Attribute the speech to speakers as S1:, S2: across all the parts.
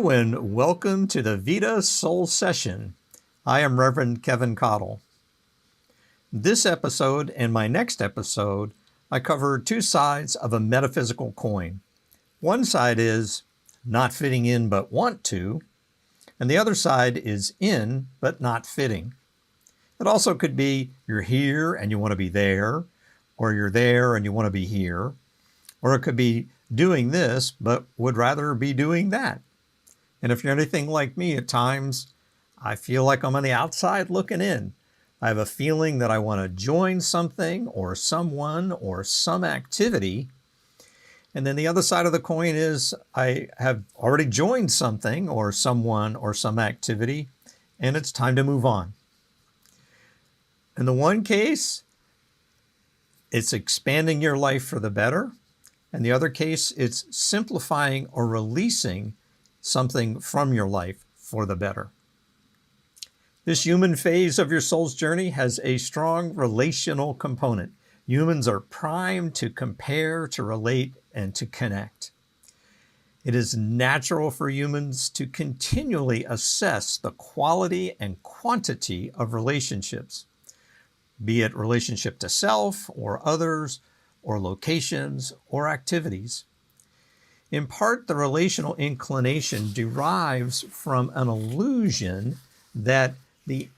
S1: Hello and welcome to the Vida Soul Session. I am Reverend Keven Kadel. This episode and my next episode, I cover two sides of a metaphysical coin. One side is not fitting in but want to, and the other side is in but not fitting. It also could be you're here and you want to be there, or you're there and you want to be here, or it could be doing this but would rather be doing that. And if you're anything like me, at times I feel like I'm on the outside looking in. I have a feeling that I want to join something or someone or some activity. And then the other side of the coin is I have already joined something or someone or some activity, and it's time to move on. In the one case, it's expanding your life for the better. In the other case, it's simplifying or releasing something from your life for the better. This human phase of your soul's journey has a strong relational component. Humans are primed to compare, to relate, and to connect. It is natural for humans to continually assess the quality and quantity of relationships, be it relationship to self or others, or locations or activities. In part, the relational inclination derives from an illusion that an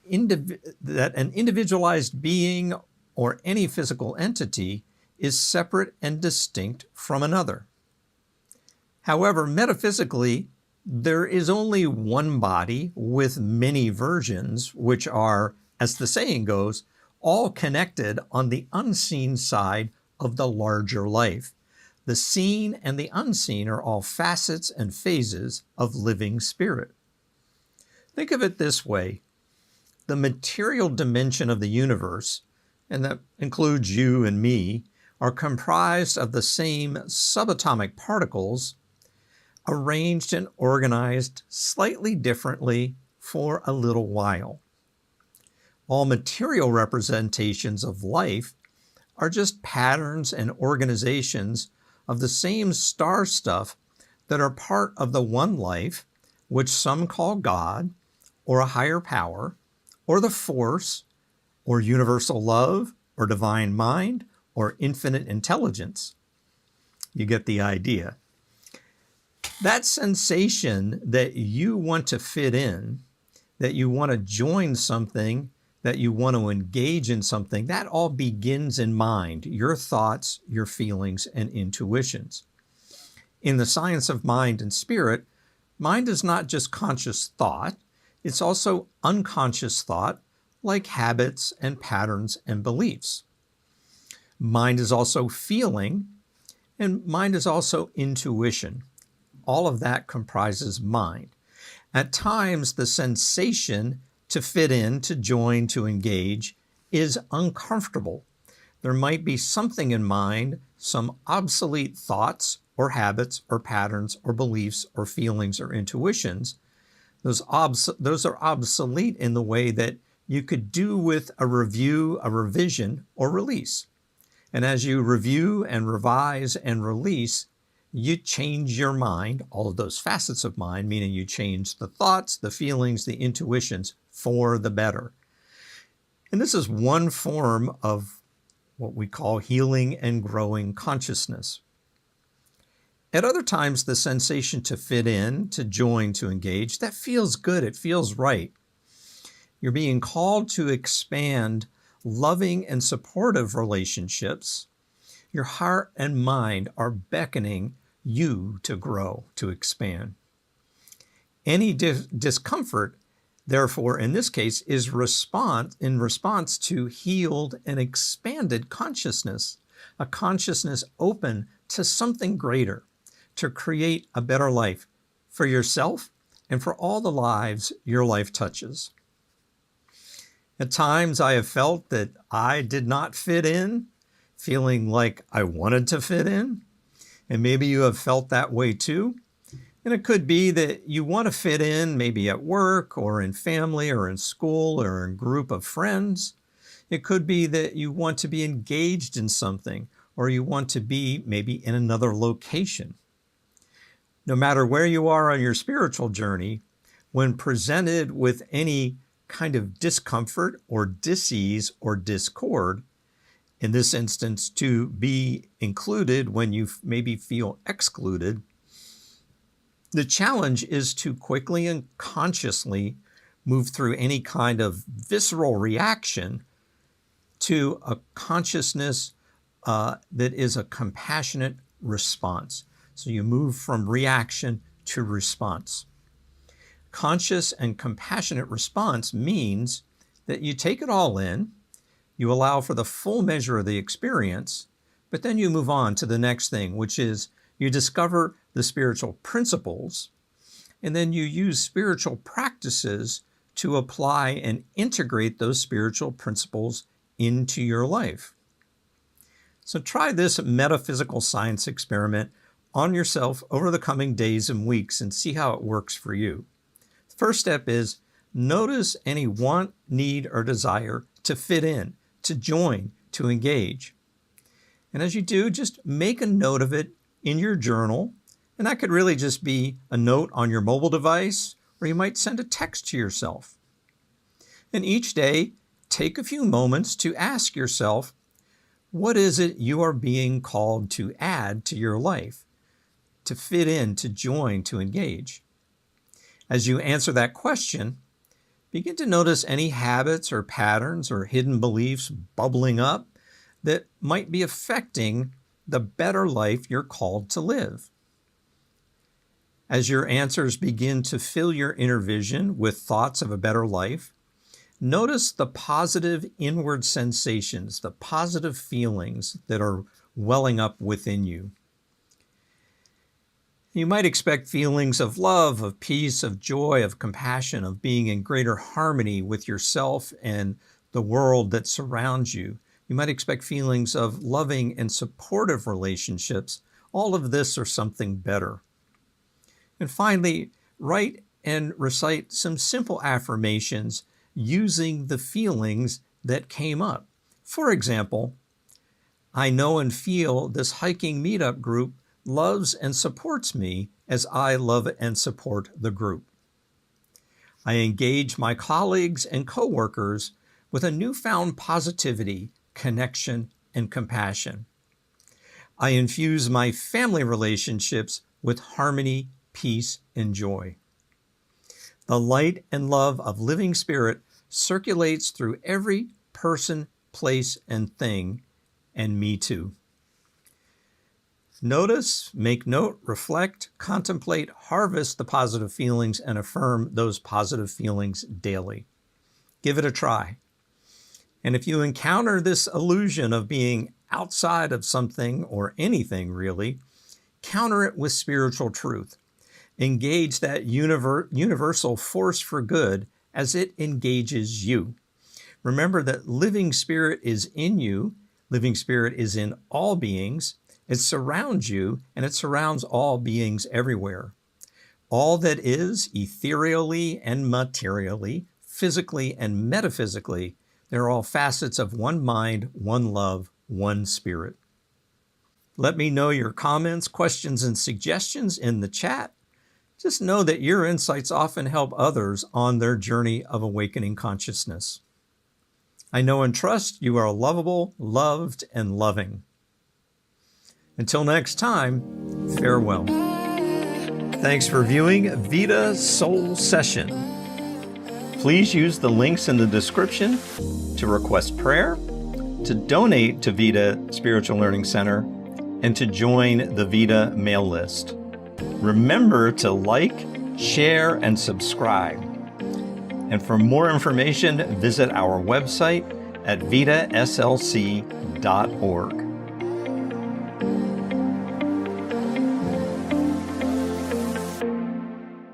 S1: individualized being or any physical entity is separate and distinct from another. However, metaphysically, there is only one body with many versions, which are, as the saying goes, all connected on the unseen side of the larger life. The seen and the unseen are all facets and phases of living spirit. Think of it this way. The material dimension of the universe, and that includes you and me, are comprised of the same subatomic particles arranged and organized slightly differently for a little while. All material representations of life are just patterns and organizations of the same star stuff that are part of the one life, which some call God, or a higher power, or the force, or universal love, or divine mind, or infinite intelligence. You get the idea. That sensation that you want to fit in, that you want to join something, that you want to engage in something, that all begins in mind, your thoughts, your feelings, and intuitions. In the science of mind and spirit, mind is not just conscious thought, it's also unconscious thought, like habits and patterns and beliefs. Mind is also feeling, and mind is also intuition. All of that comprises mind. At times, the sensation to fit in, to join, to engage, is uncomfortable. There might be something in mind, some obsolete thoughts or habits or patterns or beliefs or feelings or intuitions. Those are obsolete in the way that you could do with a review, a revision, or release. And as you review and revise and release, you change your mind, all of those facets of mind, meaning you change the thoughts, the feelings, the intuitions for the better. And this is one form of what we call healing and growing consciousness. At other times, the sensation to fit in, to join, to engage, that feels good, it feels right. You're being called to expand loving and supportive relationships. Your heart and mind are beckoning you to grow, to expand. Any discomfort, therefore, in this case, is in response to healed and expanded consciousness, a consciousness open to something greater, to create a better life for yourself and for all the lives your life touches. At times, I have felt that I did not fit in, feeling like I wanted to fit in. And maybe you have felt that way too. And it could be that you want to fit in, maybe at work or in family or in school or in a group of friends. It could be that you want to be engaged in something, or you want to be maybe in another location. No matter where you are on your spiritual journey, when presented with any kind of discomfort or dis-ease or discord, in this instance, to be included when you maybe feel excluded, the challenge is to quickly and consciously move through any kind of visceral reaction to a consciousness that is a compassionate response. So you move from reaction to response. Conscious and compassionate response means that you take it all in, you allow for the full measure of the experience, but then you move on to the next thing, which is you discover the spiritual principles, and then you use spiritual practices to apply and integrate those spiritual principles into your life. So try this metaphysical science experiment on yourself over the coming days and weeks and see how it works for you. The first step is notice any want, need, or desire to fit in, to join, to engage. And as you do, just make a note of it in your journal. And that could really just be a note on your mobile device, or you might send a text to yourself. And each day, take a few moments to ask yourself, what is it you are being called to add to your life, to fit in, to join, to engage? As you answer that question, begin to notice any habits or patterns or hidden beliefs bubbling up that might be affecting the better life you're called to live. As your answers begin to fill your inner vision with thoughts of a better life, notice the positive inward sensations, the positive feelings that are welling up within you. You might expect feelings of love, of peace, of joy, of compassion, of being in greater harmony with yourself and the world that surrounds you. You might expect feelings of loving and supportive relationships. All of this or something better. And finally, write and recite some simple affirmations using the feelings that came up. For example, I know and feel this hiking meetup group loves and supports me as I love and support the group. I engage my colleagues and coworkers with a newfound positivity, connection, and compassion. I infuse my family relationships with harmony, peace, and joy. The light and love of living spirit circulates through every person, place, and thing, and me too. Notice, make note, reflect, contemplate, harvest the positive feelings, and affirm those positive feelings daily. Give it a try. And if you encounter this illusion of being outside of something or anything really, counter it with spiritual truth. Engage that universal force for good as it engages you. Remember that living spirit is in you, living spirit is in all beings. It surrounds you, and it surrounds all beings everywhere. All that is, ethereally and materially, physically and metaphysically, they're all facets of one mind, one love, one spirit. Let me know your comments, questions, and suggestions in the chat. Just know that your insights often help others on their journey of awakening consciousness. I know and trust you are lovable, loved, and loving. Until next time, farewell. Thanks for viewing Vida Soul Session. Please use the links in the description to request prayer, to donate to Vida Spiritual Learning Center, and to join the Vida mail list. Remember to like, share, and subscribe. And for more information, visit our website at vidaslc.org.